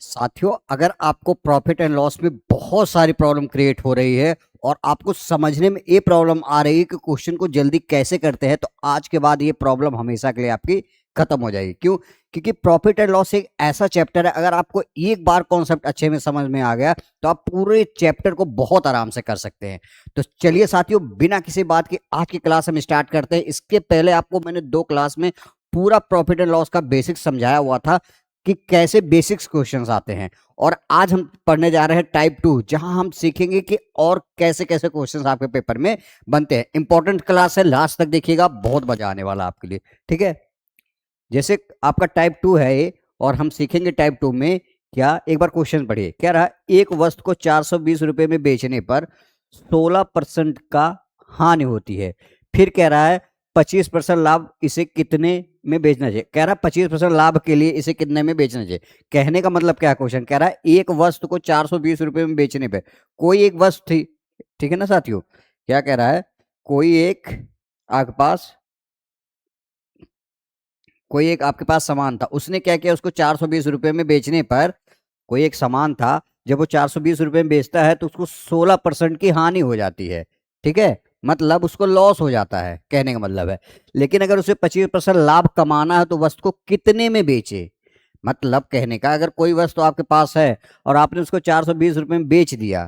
साथियों, अगर आपको प्रॉफिट एंड लॉस में बहुत सारी प्रॉब्लम क्रिएट हो रही है और आपको समझने में ये प्रॉब्लम आ रही है कि क्वेश्चन को जल्दी कैसे करते हैं, तो आज के बाद ये प्रॉब्लम हमेशा के लिए आपकी खत्म हो जाएगी। क्यों? क्योंकि प्रॉफिट एंड लॉस एक ऐसा चैप्टर है, अगर आपको एक बार कॉन्सेप्ट अच्छे में समझ में आ गया तो आप पूरे चैप्टर को बहुत आराम से कर सकते हैं। तो चलिए साथियों, बिना किसी बात की आज की क्लास हम स्टार्ट करते हैं। इसके पहले आपको मैंने 2 क्लास में पूरा प्रॉफिट एंड लॉस का बेसिक समझाया हुआ था कि कैसे बेसिक्स क्वेश्चंस आते हैं, और आज हम पढ़ने जा रहे हैं टाइप 2, जहां हम सीखेंगे कि और कैसे कैसे क्वेश्चंस आपके पेपर में बनते हैं। इंपॉर्टेंट क्लास है, लास्ट तक देखिएगा, बहुत मजा आने वाला आपके लिए। ठीक है, जैसे आपका टाइप 2 है ये, और हम सीखेंगे टाइप 2 में क्या। एक बार क्वेश्चन पढ़िए, क्या रहा। एक वस्तु को 420 रुपए में बेचने पर 16% का हानि होती है। फिर कह रहा है 25% लाभ, इसे कितने में बेचना चाहिए। कह रहा है 25% लाभ के लिए इसे कितने में बेचना चाहिए। कहने का मतलब क्या, क्वेश्चन कह रहा है एक वस्तु को 420 रुपए में बेचने पे, कोई एक वस्तु थी, ठीक है ना साथियों। क्या कह रहा है, कोई एक आपके पास सामान था, उसने क्या किया, उसको 420 रुपए में बेचने पर, कोई एक सामान था, जब वो 420 रुपए में बेचता है तो उसको 16% की हानि हो जाती है। ठीक है, मतलब उसको लॉस हो जाता है, कहने का मतलब है। लेकिन अगर उसे 25% लाभ कमाना है तो वस्तु को कितने में बेचे। मतलब कहने का, अगर कोई वस्तु आपके पास है और आपने उसको 420 रुपए में बेच दिया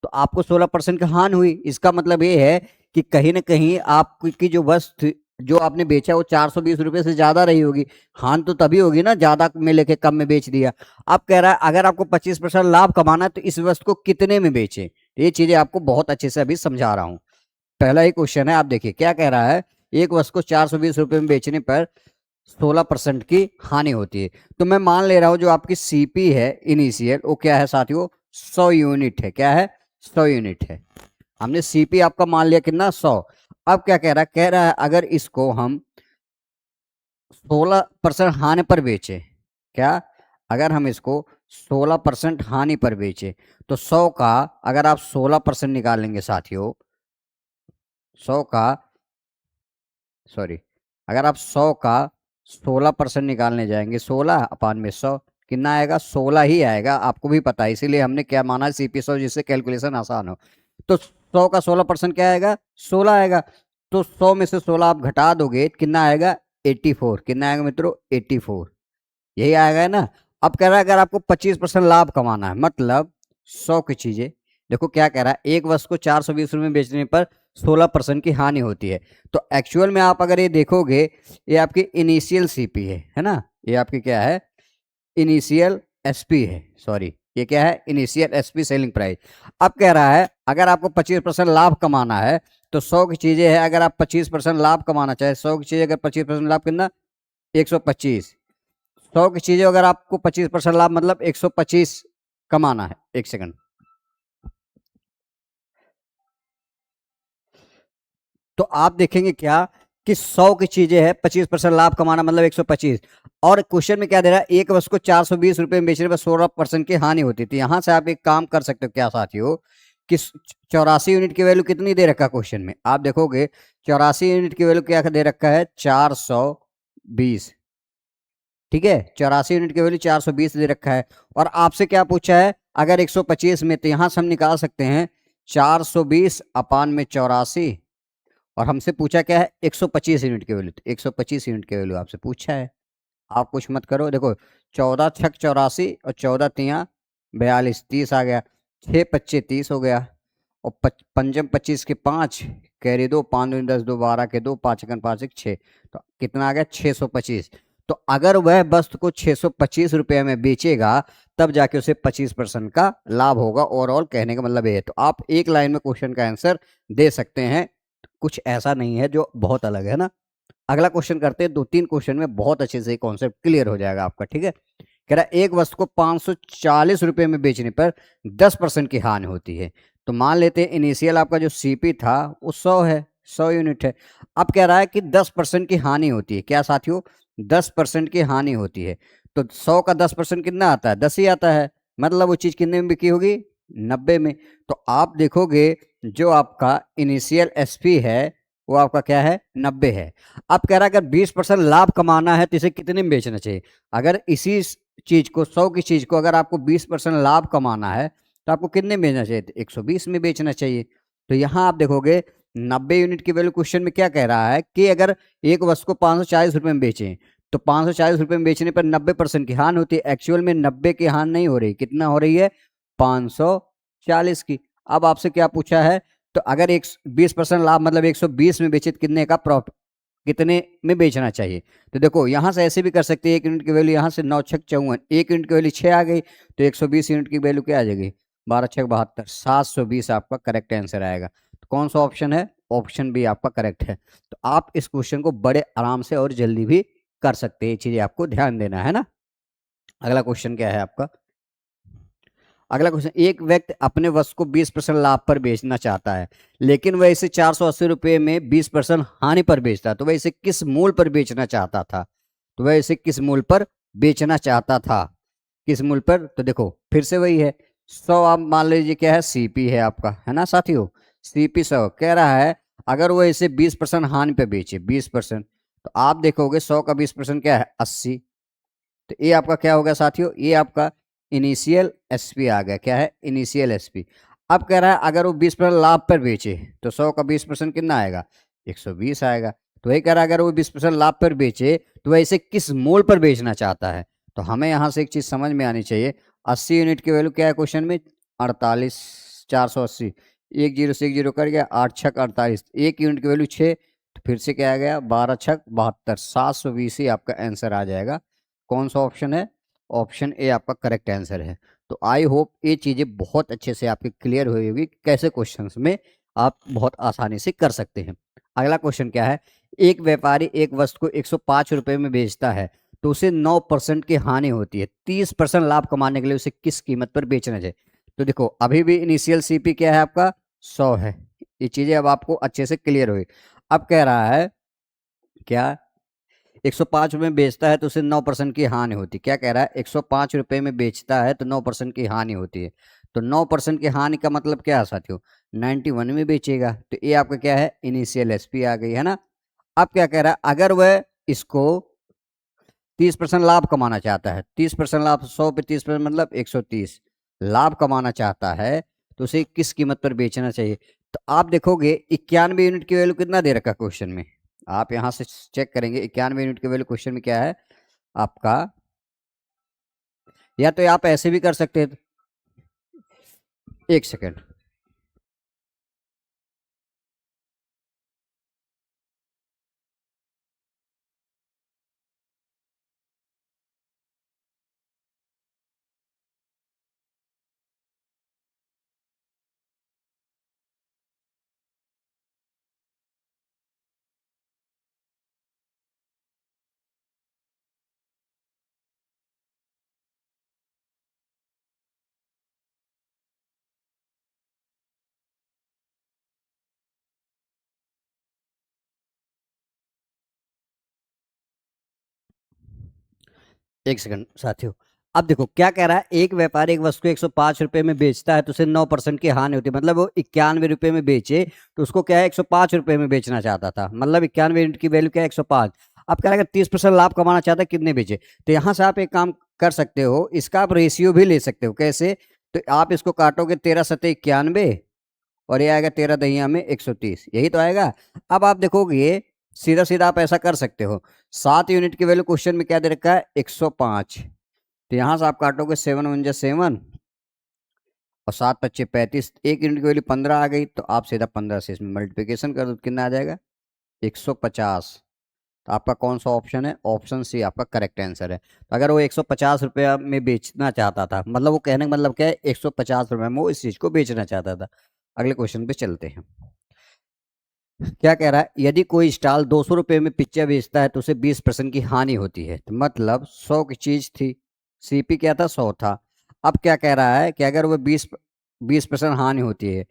तो आपको 16% की हानि हुई। इसका मतलब ये है कि कहीं ना कहीं आपकी जो वस्तु जो आपने बेचा वो 420 रुपए से ज्यादा रही होगी। हानि तो तभी होगी ना, ज्यादा में लेके कम में बेच दिया। अब कह रहा है अगर आपको 25% लाभ कमाना है तो इस वस्तु को कितने में बेचे। ये चीजें आपको बहुत अच्छे से अभी समझा रहा हूं। पहला ही क्वेश्चन है, आप देखिए क्या कह रहा है। एक वस्तु को 420 रुपए में बेचने पर 16% की हानि होती है। तो मैं मान ले रहा हूं जो आपकी सीपी है इनिशियल, वो क्या है साथियों, 100 यूनिट है। क्या है, 100 यूनिट है। हमने सीपी आपका मान लिया कितना, 100। अब क्या कह रहा है, कह रहा है अगर इसको हम 16% हानि पर बेचे, क्या, अगर हम इसको 16% हानि पर बेचे तो 100 का अगर आप 16% निकालेंगे साथियों, 100 का, सॉरी, अगर आप 100 का 16% निकालने जाएंगे, 16/100 कितना आएगा, 16 ही आएगा। आपको भी पता है, इसीलिए हमने क्या माना, सीपी 100, जिससे कैलकुलेशन आसान हो। तो 100 का 16% क्या आएगा, 16 आएगा। तो 100 में से 16 आप घटा दोगे, कितना आएगा, 84। कितना आएगा मित्रों, 84। यही आएगा है ना। अब कह रहा है अगर आपको 25% लाभ कमाना है, मतलब 100 की चीजें, देखो क्या कह रहा है, एक वस्तु को 420 रुपए में बेचने पर 16% की हानि होती है। तो एक्चुअल में आप अगर ये देखोगे, ये आपकी इनिशियल सीपी है ना, ये आपकी क्या है, इनिशियल एसपी है, सॉरी, ये क्या है, इनिशियल एसपी सेलिंग प्राइस। अब कह रहा है अगर आपको 25% लाभ कमाना है तो 100 की चीजें है, अगर आप 25% लाभ कमाना चाहे, 100 की चीजें अगर 25% लाभ कितना, 125। 100 की चीजें अगर आपको 25% लाभ मतलब 125 कमाना है। एक सेकंड, तो आप देखेंगे क्या कि 100 की चीजें है, 25% लाभ कमाना मतलब 125। और क्वेश्चन में क्या दे रहा है, एक वस्तु को 420 रुपए में बेचने पर 16% की हानि होती थी। यहां से आप एक काम कर सकते हो क्या साथियों, कि 84 यूनिट की वैल्यू कितनी दे रखा है क्वेश्चन में, आप देखोगे 84 यूनिट की वैल्यू क्या दे रखा है, 420। ठीक है, 84 यूनिट की वैल्यू 420 दे रखा है। और आपसे क्या पूछा है, अगर 125 में, तो यहां से हम निकाल सकते हैं 420/84। और हमसे पूछा क्या है, 125 यूनिट की वैल्यू, तो 125 यूनिट की वैल्यू आपसे पूछा है। आप कुछ मत करो, देखो 14 छक 84 और 14 तिया 42, 30 आ गया, 6 25 30 हो गया, और पंजम 25 के 5, कैरी 2, 5 दूनी 10, 2 12 के 2, 5 एकन 5 एक 6, तो कितना आ गया, 625। तो अगर वह वस्तु को 625 रुपये में बेचेगा तब जाके उसे 25% का लाभ होगा ओवरऑल, कहने का मतलब ये है। तो आप एक लाइन में क्वेश्चन का आंसर दे सकते हैं, कुछ ऐसा नहीं है जो बहुत अलग है ना। अगला क्वेश्चन करते हैं, 2-3 क्वेश्चन में बहुत अच्छे से कॉन्सेप्ट क्लियर हो जाएगा आपका। ठीक है, कह रहा है एक वस्तु को 540 रुपए में बेचने पर 10% की हानि होती है। तो मान लेते हैं इनिशियल आपका जो सीपी था वो 100 है, 100 यूनिट है। अब कह रहा है कि 10% की हानि होती है। क्या साथियों, 10% की हानि होती है। तो 100 का 10% कितना आता है, 10 ही आता है। मतलब वो चीज कितने में बिकी होगी, 90 में। तो आप देखोगे जो आपका इनिशियल एसपी है वो आपका क्या है, 90 है। अब कह रहा है अगर 20% लाभ कमाना है तो इसे कितने में बेचना चाहिए। अगर इसी चीज को, 100 की चीज को अगर आपको 20% लाभ कमाना है तो आपको कितने में बेचना चाहिए? 120 में बेचना चाहिए। तो यहाँ आप देखोगे 90 यूनिट की वैल्यू क्वेश्चन में क्या कह रहा है कि अगर एक वस्तु को 540 रुपए में बेचें तो 540 रुपए में बेचने पर 90% की हानि होती है। एक्चुअल में 90 की हानि नहीं हो रही, कितना हो रही है? 540 की। अब आपसे क्या पूछा है? तो अगर एक 20% लाभ मतलब 120 में बेचे तो कितने का प्रॉफिट, कितने में बेचना चाहिए? तो देखो यहां से ऐसे भी कर सकते हैं, 1 यूनिट की वैल्यू यहां से 9 छक 54, 1 यूनिट की वैल्यू 6 आ गई तो 120 यूनिट की वैल्यू क्या आ जाएगी? 12 छक 72, 720 आपका करेक्ट आंसर आएगा। तो कौन सा ऑप्शन है? ऑप्शन बी आपका करेक्ट है। तो आप इस क्वेश्चन को बड़े आराम से और जल्दी भी कर सकते हैं, ये चीजें आपको ध्यान देना है ना। अगला क्वेश्चन क्या है आपका? अगला क्वेश्चन, एक व्यक्ति अपने वस्तु को 20% लाभ पर बेचना चाहता है लेकिन वह इसे 480 रुपए में 20% हानि पर बेचता है, तो वह इसे किस मूल्य पर बेचना चाहता था? तो वह इसे किस मूल्य पर बेचना चाहता था? किस मूल्य पर? तो देखो फिर से वही है, 100 आप मान लीजिए क्या है? सीपी है आपका, है ना साथियों? सीपी 100 कह रहा है अगर वो इसे 20% हानि पे बेचे, 20%, तो आप देखोगे 100 का 20% क्या है? 80। तो ये आपका क्या होगा साथियों? ये आपका इनिशियल एसपी आ गया। क्या है? Initial SP. अब कह रहा है अगर वो 20% लाभ पर बेचे तो 100 का 20% कितना आएगा? 120 आएगा। तो वही कह रहा है अगर वो 20% लाभ पर बेचे तो वह इसे किस मूल्य पर बेचना चाहता है? तो हमें यहां से एक चीज समझ में आनी चाहिए, 80 यूनिट की वैल्यू क्या है क्वेश्चन में? 48, 480, एक जीरो से एक जीरो कर गया, 8 छक 48, 1 यूनिट की वैल्यू 6, तो फिर से क्या आ गया? 12 छक 72, 720 ही आपका आंसर आ जाएगा। कौन सा ऑप्शन है? ऑप्शन ए आपका करेक्ट आंसर है। तो आई होप ये चीजें बहुत अच्छे से आपकी क्लियर हुई होगी, कैसे क्वेश्चंस में आप बहुत आसानी से कर सकते हैं। अगला क्वेश्चन क्या है? एक व्यापारी एक वस्तु को 105 रुपए में बेचता है तो उसे 9% की हानि होती है, 30% लाभ कमाने के लिए उसे किस कीमत पर बेचना चाहिए? तो देखो अभी भी इनिशियल सीपी क्या है आपका? 100 है। ये चीजें अब आपको अच्छे से क्लियर हुई। अब कह रहा है क्या? 105 रुपए में बेचता है तो उसे 9% की हानि होती है। क्या कह रहा है? 105 रुपए में बेचता है तो 9% की हानि होती है। तो 9% की हानि का मतलब क्या है साथियों? 91 में बेचेगा। तो ये आपका क्या है? इनिशियल एसपी आ गई, है ना। अब क्या कह रहा है? अगर वह इसको 30% लाभ कमाना चाहता है, 30% लाभ, 100 पे 30% मतलब 130 लाभ कमाना चाहता है तो उसे किस कीमत पर बेचना चाहिए? तो आप देखोगे 91 यूनिट की वैल्यू कितना दे रखा क्वेश्चन में, आप यहां से चेक करेंगे 91 यूनिट की वैल्यू क्वेश्चन में क्या है आपका। या तो आप ऐसे भी कर सकते हैं, एक सेकेंड। एक सेकंड साथियों, अब देखो क्या कह रहा है, एक व्यापारी एक वस्तु को 105 रुपए में बेचता है तो उसे 9% की हानि होती है, मतलब वो 91 रुपए में बेचे तो उसको क्या है 105 रुपए में बेचना चाहता था, मतलब 91 यूनिट की वैल्यू क्या है 105। अब कह रहा है 30% लाभ कमाना चाहता है, कितने बेचे? तो यहां से आप एक काम कर सकते हो, इसका आप रेशियो भी ले सकते हो। कैसे? तो आप इसको काटोगे 13 सत्ते 91 और ये आएगा 13 दहिया में 130, यही तो आएगा। अब आप देखोगे सीधा सीधा आप ऐसा कर सकते हो, 7 यूनिट की वैल्यू क्वेश्चन में क्या दे रखा है? 105। तो यहां से आप काटोगे 7 × 7 और 7 × 5 = 35, 1 यूनिट की वैल्यू 15 आ गई तो आप सीधा 15 से इसमें मल्टीप्लीकेशन कर दो, कितना आ जाएगा? 150। तो आपका कौन सा ऑप्शन है? ऑप्शन सी आपका करेक्ट आंसर है। तो अगर वो 150 रुपया में बेचना चाहता था, मतलब वो कहने का मतलब क्या है, 150 रुपये में वो इस चीज को बेचना चाहता था। अगले क्वेश्चन पे चलते हैं। क्या कह रहा है? यदि कोई स्टॉल 200 रुपये में पिज्जा बेचता है तो उसे 20% की हानि होती है, तो मतलब 100 की चीज थी, सीपी क्या था? 100 था। अब क्या कह रहा है कि अगर वो 20% हानि होती है,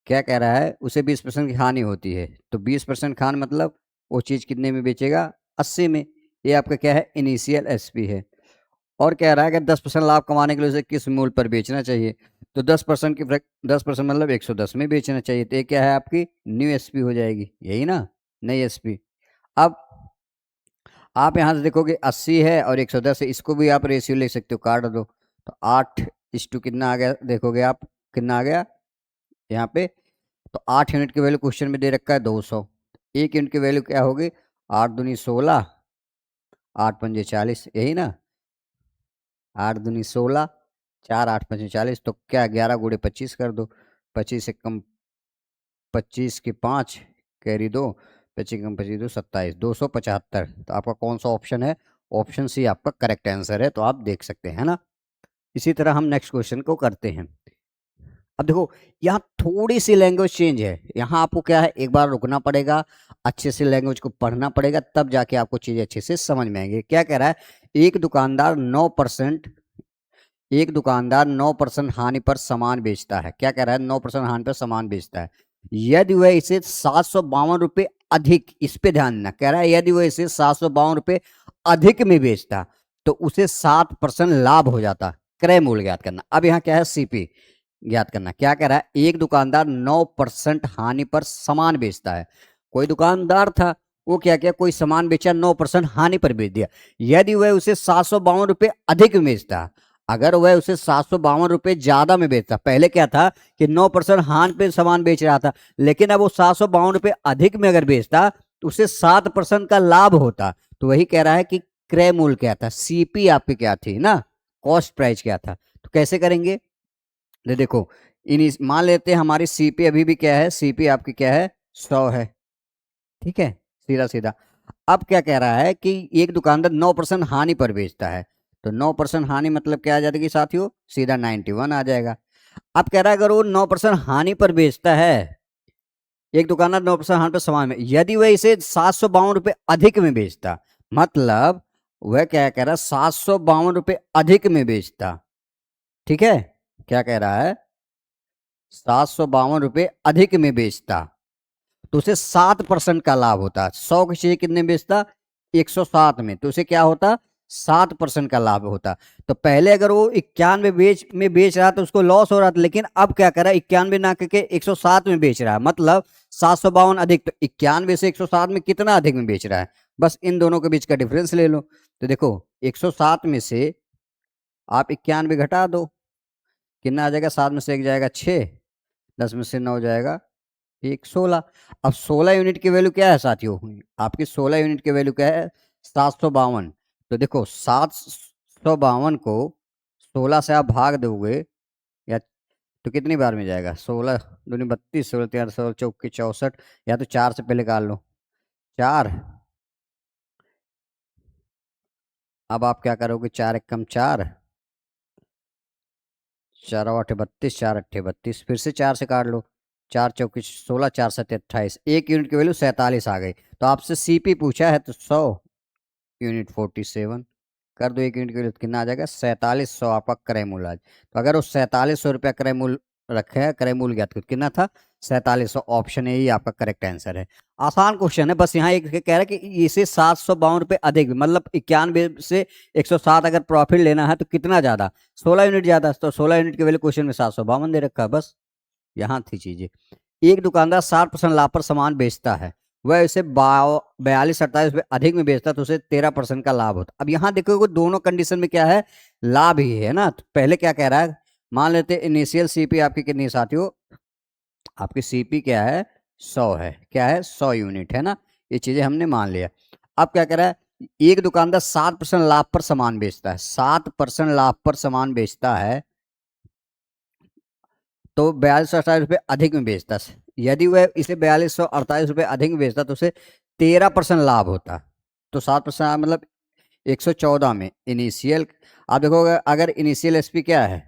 क्या कह रहा है? उसे 20% की हानि होती है तो 20% खान मतलब वो चीज कितने में बेचेगा? 80 में। ये आपका क्या है? इनिशियल एसपी है। और कह रहा है कि 10% लाभ कमाने के लिए उसे किस मूल्य पर बेचना चाहिए? तो 10% मतलब 110 में बेचना चाहिए। तो ये क्या है आपकी? न्यू एसपी हो जाएगी, यही ना, नई एसपी। अब आप यहाँ से देखोगे 80 है और 110 है, इसको भी आप रेशियो ले सकते हो, काट दो तो 8:2 कितना आ गया, देखोगे आप कितना आ गया यहाँ पे। तो 8 यूनिट की वैल्यू क्वेश्चन में दे रखा है 200। 1 यूनिट की वैल्यू क्या होगी, 8×2 = 16, 8×5 = 40, यही ना, 8×2 = 16, 4, 8×5 = 40, तो क्या 11×25 कर दो, 25 से कम 25 की 5 कैरी 2, 25 कम 25 2 27, 275। तो आपका कौन सा ऑप्शन है, ऑप्शन सी आपका करेक्ट आंसर है, तो आप देख सकते हैं ना। इसी तरह हम नेक्स्ट क्वेश्चन को करते हैं। अब देखो यहाँ थोड़ी सी लैंग्वेज चेंज है, यहाँ आपको क्या है, एक बार रुकना पड़ेगा, अच्छे से लैंग्वेज को पढ़ना पड़ेगा, तब जाके आपको चीजें अच्छे से समझ में आएंगी। क्या कह रहा है, एक दुकानदार 9% एक दुकानदार 9% हानि पर सामान बेचता है। क्या कह रहा है, 9% हानि पर सामान बेचता है। यदि वह इसे 752 रुपये अधिक, इस पे ध्यान देना, कह रहा है यदि वह इसे 752 रुपये अधिक में बेचता तो उसे 7% लाभ हो जाता। क्रय मूल्य ज्ञात करना। अब यहाँ क्या है, सीपी ज्ञात करना। क्या कह रहा है, एक दुकानदार 9% हानि पर सामान बेचता है। कोई दुकानदार था, वो क्या किया, कोई सामान बेचा, 9% हानि पर बेच दिया। यदि वह उसे 752 रुपये अधिक में बेचता, अगर वह उसे 752 रुपये ज्यादा में बेचता, पहले क्या था कि 9% हानि पे सामान बेच रहा था, लेकिन अब वो 752 रुपये अधिक में अगर बेचता तो उसे 7% का लाभ होता। तो वही कह रहा है कि क्रय मूल्य क्या था, सीपी आपकी क्या थी ना, कॉस्ट प्राइस क्या था। तो कैसे करेंगे, देखो इन मान लेते हैं हमारी सीपी अभी भी क्या है, सीपी आपकी क्या है, 100 है, ठीक है, सीधा सीधा। अब क्या कह रहा है कि एक दुकानदार 9% हानि पर बेचता है, तो 9% हानि मतलब क्या आ जाएगी साथियों, सीधा 91 आ जाएगा। अब कह रहा है अगर वो 9% हानि पर बेचता है, एक दुकानदार 9% हानि पर सामान में, यदि वह इसे 752 रुपये अधिक में बेचता, मतलब वह क्या कह रहा है, 752 रुपये अधिक में बेचता, ठीक है, क्या कह रहा है, 752 रुपये अधिक में बेचता तो उसे 7% का लाभ होता। 100 की चीज कितने में बेचता, 107 में, तो उसे क्या होता, 7% का लाभ होता। तो पहले अगर वो 91 में बेच रहा तो उसको लॉस हो रहा था, लेकिन अब क्या कर रहा है, 91 ना करके 107 में बेच रहा है, मतलब 752 अधिक, तो 91 से 107 में कितना अधिक में बेच रहा है, बस इन दोनों के बीच का डिफरेंस ले लो। तो देखो 107 में से आप 91 घटा दो, कितना आ जाएगा, 7 में से 1 जाएगा 6, 10 में से 9 जाएगा 16। अब 16 यूनिट की वैल्यू क्या है साथियों, आपकी 16 यूनिट की वैल्यू क्या है, 752। तो देखो 752 को 16 से आप भाग दोगे या तो कितनी बार में जाएगा, 16 दूनी 32, 16 13 16 चौकी 64, या तो 4 से पहले निकाल लो, 4। अब आप क्या करोगे, 4 एक कम 4, 4 8 32, 4 8 32, फिर से 4 से काट लो, 4 चौकी 16, 4 7 28, एक यूनिट की वैल्यू 47 आ गई। तो आपसे सीपी पूछा है तो 100 यूनिट 47 कर दो, एक यूनिट के लिए तो कितना आ जाएगा, 4700 आपका क्रय मूल्य आज। तो अगर वो 4700 रुपया क्रय मूल्य रखे है, क्रय मूल्य ज्ञात कितना था, 4700, ऑप्शन ए ही आपका करेक्ट आंसर है। आसान क्वेश्चन है, बस यहाँ एक कह रहा है कि इसे 752 रुपये अधिक, मतलब 91 से 107 अगर प्रॉफिट लेना है तो कितना ज्यादा, 16 यूनिट ज्यादा, तो 16 यूनिट के वैल्यू क्वेश्चन में 752 दे रखा है, बस यहाँ थी चीजें। एक दुकानदार 60% लाभ पर सामान बेचता है, वह इसे 42 48 रुपये अधिक में बेचता तो उसे 13% का लाभ होता। अब यहाँ देखोगे दोनों कंडीशन में क्या है, लाभ ही है ना। तो पहले क्या कह रहा है, मान लेते इनिशियल सीपी आपकी कितनी है साथियों, आपकी सीपी क्या है, 100 है, क्या है, 100 यूनिट है ना, ये चीजें हमने मान लिया। अब क्या कह रहा है, एक दुकानदार 7% लाभ पर सामान बेचता है, 7% लाभ पर सामान बेचता है तो 4248 रुपये अधिक में बेचता। यदि वह इसे 4248 रुपये अधिक में बेचता तो उसे 13% लाभ होता। तो 7% मतलब 114 में इनिशियल, आप देखोगे अगर इनिशियल एसपी क्या है,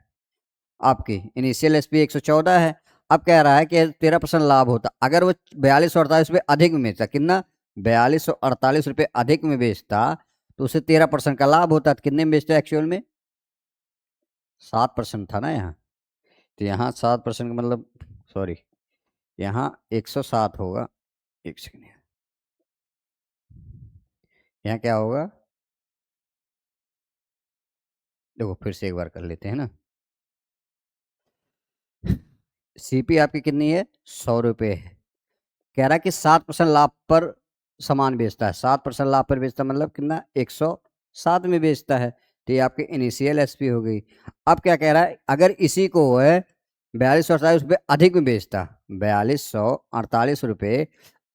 आपकी इनिशियल एसपी 114 है। अब कह रहा है कि 13% लाभ होता, अगर वो 4248 रुपये अधिक में बेचता, कितना, 4248 रुपये अधिक में बेचता तो उसे 13% का लाभ होता। तो कितने में बेचता एक्चुअल में, 7% था ना यहाँ, तो यहाँ 7% का मतलब, सॉरी, यहाँ 107 होगा, एक सेकेंड, यहाँ क्या होगा, देखो फिर से एक बार कर लेते हैं ना। सीपी आपकी कितनी है, 100 रुपये है, कह रहा है कि 7% लाभ पर सामान बेचता है, 7% लाभ पर बेचता है, मतलब कितना, 107 में बेचता है। तो ये आपकी इनिशियल एसपी हो गई। अब क्या कह रहा है, अगर इसी को है 4248 रुपये अधिक में बेचता, 4248 रुपये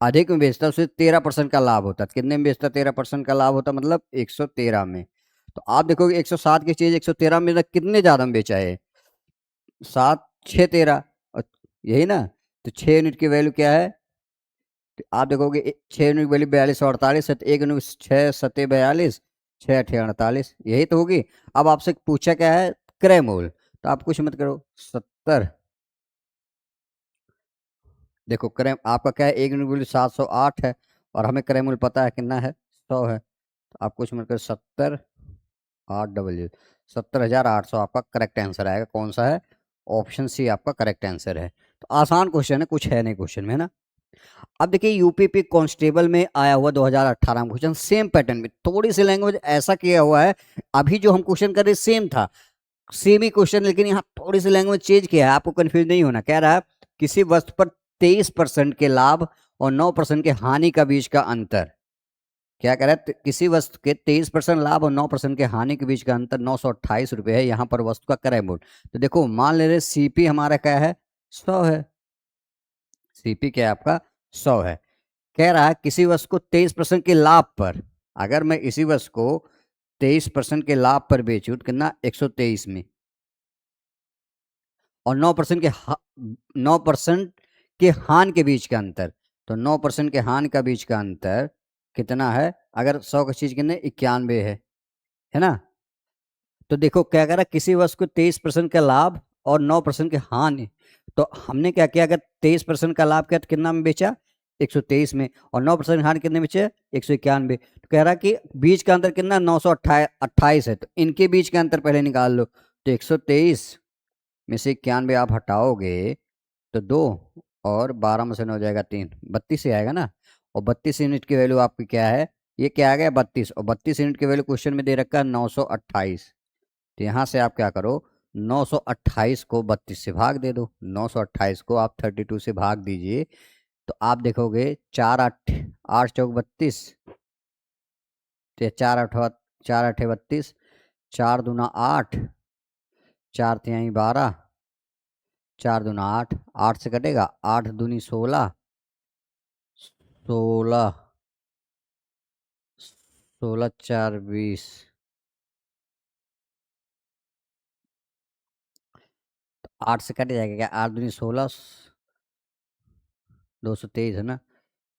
अधिक में बेचता, उसे 13% का लाभ होता। कितने में बेचता, 13% का लाभ होता, मतलब 113 में। तो आप देखोगे 107 की चीज 113 में कितने ज्यादा में बेचा है, 7 6 13, यही ना। तो 6 यूनिट की वैल्यू क्या है, तो आप देखोगे 6 यूनिट की वैल्यू 4248 है, तो 1 यूनिट 6 7 42, 6 8 48, यही तो होगी। अब आपसे पूछा क्या है, क्रय मूल्य, तो आप कुछ मत करो, 70। देखो क्रय आपका क्या है, 1 यूनिट की वैल्यू 708 है, और हमें क्रय मूल्य पता है कितना है, 100 है। तो आप कुछ मत करो, 70 8 70,800 आपका करेक्ट आंसर आएगा। कौन सा है, ऑप्शन सी आपका करेक्ट आंसर है। तो आसान क्वेश्चन है, कुछ है नहीं क्वेश्चन में, है ना। अब देखिए यूपीपी कांस्टेबल में आया हुआ 2018 में क्वेश्चन, सेम पैटर्न में थोड़ी सी लैंग्वेज ऐसा किया हुआ है। अभी जो हम क्वेश्चन कर रहे सेम था, सेम ही क्वेश्चन, लेकिन यहाँ थोड़ी सी लैंग्वेज चेंज किया है, आपको कंफ्यूज नहीं होना। कह रहा है किसी वस्तु पर 23% के लाभ और 9% के हानि का बीच का अंतर। क्या कह रहा है, किसी वस्तु के 23% लाभ और 9% के हानि के बीच का अंतर 928 रुपये है, यहाँ पर वस्तु का क्रय मूल्य। तो देखो मान ले रहे सीपी हमारा क्या है, 100 है। सीपी क्या है आपका, 100 है। कह रहा है किसी वस्तु को 23% के लाभ पर, अगर मैं इसी वस्तु को 23% के लाभ पर बेचूं तो कितना, 123 में, और 9% के 9% के हान के बीच का अंतर, तो 9% के हान का बीच का अंतर कितना है, अगर 100 की चीज कितने 91 है ना। तो देखो क्या कह रहा है, किसी वस्तु को 23% का लाभ और 9% की हानि। तो हमने क्या किया, अगर 23% का लाभ किया तो कितना में बेचा, 123 में, और 9% हानि कितने में बेचे, 191। तो कह रहा है कि बीच का अंतर कितना, 928 है। तो इनके बीच का अंतर पहले निकाल लो। तो 123 में से 91 आप हटाओगे तो 2, और 12 में से 9 हो जाएगा 3, 32 से आएगा ना। और 32 यूनिट की वैल्यू आपकी क्या है, ये क्या आ गया 32, और 32 यूनिट की वैल्यू क्वेश्चन में दे रखा है 928। तो यहाँ से आप क्या करो, 928 को 32 से भाग दे दो, 928 को आप 32 से भाग दीजिए। तो आप देखोगे 4 8 8 चौक 32, तो 4 8 32, 4 दूना 8, 4 तिहाई 12, 4 दूना 8, 8 से कटेगा, 8 दूनी 16, 16, 16 4 20, 8 से कट जाएगा क्या, 8 दूनी 16, 223 है ना।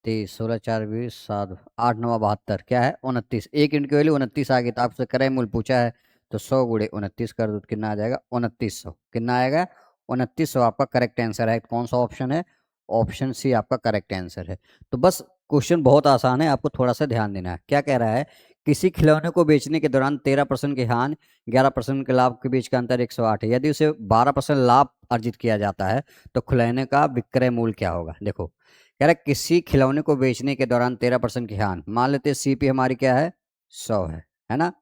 23 16 4 20 7 8 9 72, क्या है 29, 1 यूनिट की वैल्यू 29 आ गई। तो आपसे क्रय मूल्य पूछा है, तो 100 × 29 कर दो तो कितना आ जाएगा, 2900। कितना आएगा, 2900 आपका करेक्ट आंसर है। कौन सा ऑप्शन है, ऑप्शन सी आपका करेक्ट आंसर है। तो बस क्वेश्चन बहुत आसान है, आपको थोड़ा सा ध्यान देना है। क्या कह रहा है, किसी खिलौने को बेचने के दौरान 13% के हानि 11% के लाभ के बीच का अंतर 108 है। यदि उसे 12% लाभ अर्जित किया जाता है तो खिलौने का विक्रय मूल्य क्या होगा। देखो कह रहा है किसी खिलौने को बेचने के दौरान 13% की हानि, मान लेते हैं सीपी हमारी क्या है, 100 है ना।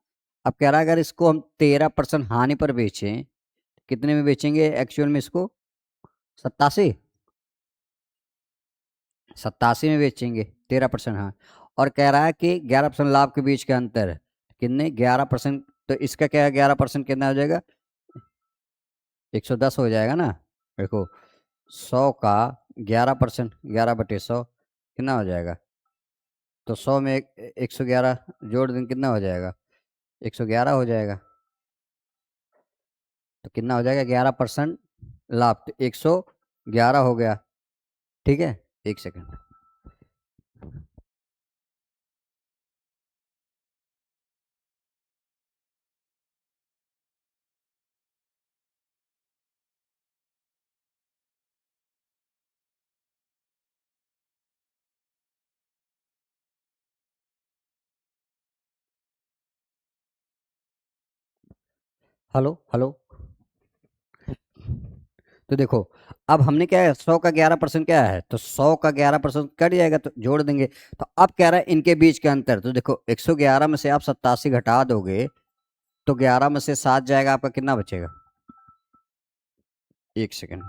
अब कह रहा है अगर इसको हम 13% हानि पर बेचें, कितने में बेचेंगे एक्चुअल में इसको, 87, 87 में बेचेंगे 13%, हाँ। और कह रहा है कि 11% लाभ के बीच का अंतर है, कितने 11%, तो इसका क्या है 11% कितना हो जाएगा, 110 हो जाएगा ना। देखो 100 का 11%, 11/100 कितना हो जाएगा, तो 100 में 111 जोड़ दें कितना हो जाएगा, 111 हो जाएगा। तो कितना हो जाएगा, 11% लाभ, तो 111 हो गया। ठीक है, एक सेकंड। Hello hello. तो देखो अब हमने क्या है, 100 का 11% क्या है, तो 100 का 11% कट जाएगा तो जोड़ देंगे। तो अब कह रहा है इनके बीच का अंतर, तो देखो 111 में से आप 87 घटा दोगे तो 11 में से 7 जाएगा, आपका कितना बचेगा, एक सेकंड।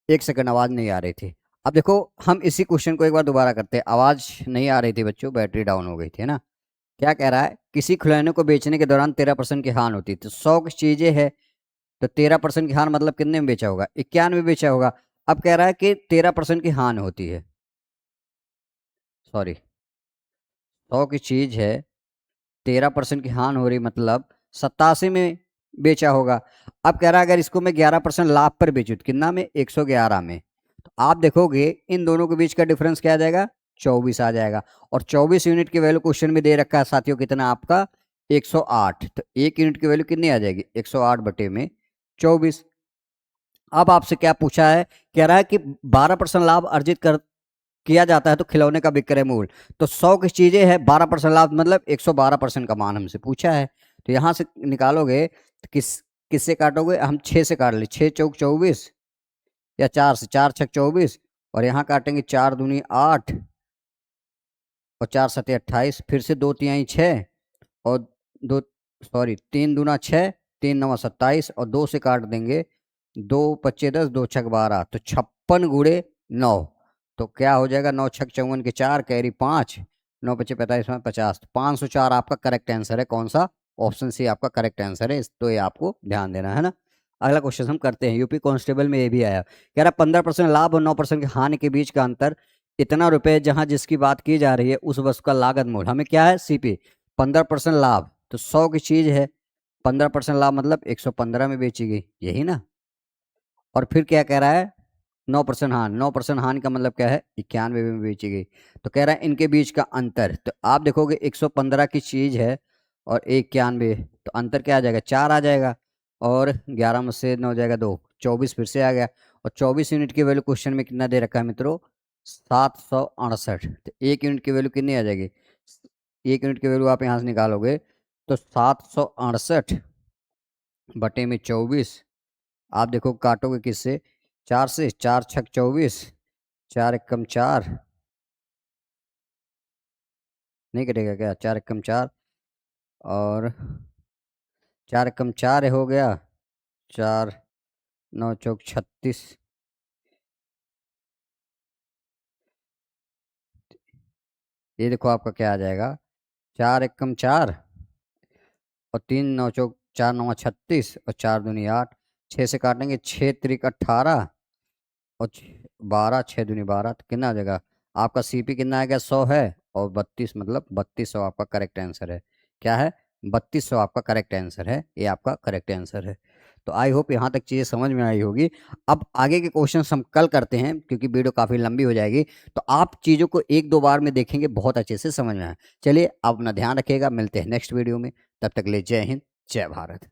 एक सेकंड, आवाज नहीं आ रही थी। अब देखो, हम इसी क्वेश्चन को एक बार दोबारा करते हैं। आवाज नहीं आ रही थी बच्चों, बैटरी डाउन हो गई थी, है ना। क्या कह रहा है, किसी खिलौने को बेचने के दौरान 13% की हानि होती है। तो 100 की चीजें है, तो 13% की हानि मतलब कितने में बेचा होगा, 91 में बेचा होगा। अब कह रहा है कि 13% की हानि होती है, सॉरी, 100 की चीज है, 13% की हानि हो रही, मतलब 87 में बेचा होगा। अब कह रहा है अगर इसको मैं 11% लाभ पर बेचूं तो कितना में, 111 में। तो आप देखोगे इन दोनों के बीच का डिफरेंस क्या आ जाएगा, 24 आ जाएगा। और 24 यूनिट की वैल्यू क्वेश्चन में दे रखा है साथियों, कितना आपका, 108। तो एक यूनिट की वैल्यू कितनी आ जाएगी, 108 बटे में 24। अब आपसे क्या पूछा है, कह रहा है कि 12% लाभ अर्जित कर किया जाता है तो खिलौने का विक्रय मूल्य। तो 100 की चीजें हैं, 12% लाभ मतलब 112% का मान हमसे पूछा है। तो यहां से निकालोगे तो किससे काटोगे, हम 6 से काट ले, 6 चौक 24, या 4 से, 4 छक 24, और यहाँ काटेंगे 4 दूनी 8, और 4 सते 28, फिर से 2 तिहाई 6, और दो, सॉरी, 3 दूना 6, 3 नवा 27, और 2 से काट देंगे, 2 पच्चे 10, 2 छक 12, तो 56 × 9। तो क्या हो जाएगा, 9 छक 54 के 4, कैरी 5, 9 पच्चे 45 में 50, तो 504 आपका करेक्ट आंसर है। कौन सा, ऑप्शन सी आपका करेक्ट आंसर है। तो ये आपको ध्यान देना है ना। अगला क्वेश्चन हम करते हैं, यूपी कांस्टेबल में ये भी आया। कह रहा 15% लाभ और 9% की हानि के बीच का अंतर इतना रुपए, जहां जिसकी बात की जा रही है उस वस्तु का लागत मूल्य हमें क्या है, सीपी। 15% लाभ, तो 100 की चीज है, 15% लाभ मतलब 115 में बेची गई, यही ना। और फिर क्या कह रहा है, 9% हानि, 9% हानि का मतलब क्या है, 91 में बेची गई। तो कह रहा है इनके बीच का अंतर, तो आप देखोगे 115 की चीज है और 91, तो अंतर क्या आ जाएगा, 4 आ जाएगा। और 11 में से 9 जाएगा 2, 24 फिर से आ गया। और 24 यूनिट की वैल्यू क्वेश्चन में कितना दे रखा है मित्रों, 768। तो एक यूनिट की वैल्यू कितनी आ जाएगी, एक यूनिट की वैल्यू आप यहाँ से निकालोगे तो 768 बटे में 24। आप देखो काटोगे किससे, 4 से, 4 छक 24, 4 एकम 4, नहीं कटेगा क्या, 4 एकम 4, और 4 एकम 4 हो गया, 4 9 चौक 36, ये देखो आपका क्या आ जाएगा, 4 एकम 4, और 3 9 चौक 4 9 36, और 4 दूनी 8, 6 से काटेंगे, 6 त्रिक 18, और 12 6 दूनी 12, तो कितना आ जाएगा आपका, सीपी कितना आ गया, 100 है, और 32, मतलब 3200 आपका करेक्ट आंसर है। क्या है, 3200 आपका करेक्ट आंसर है, ये आपका करेक्ट आंसर है। तो आई होप यहाँ तक चीज़ें समझ में आई होगी। अब आगे के क्वेश्चन हम कल करते हैं, क्योंकि वीडियो काफ़ी लंबी हो जाएगी। तो आप चीज़ों को एक दो बार में देखेंगे, बहुत अच्छे से समझ में आए। चलिए, आप अपना ध्यान रखिएगा, मिलते हैं नेक्स्ट वीडियो में। तब तक ले जय हिंद, जय भारत।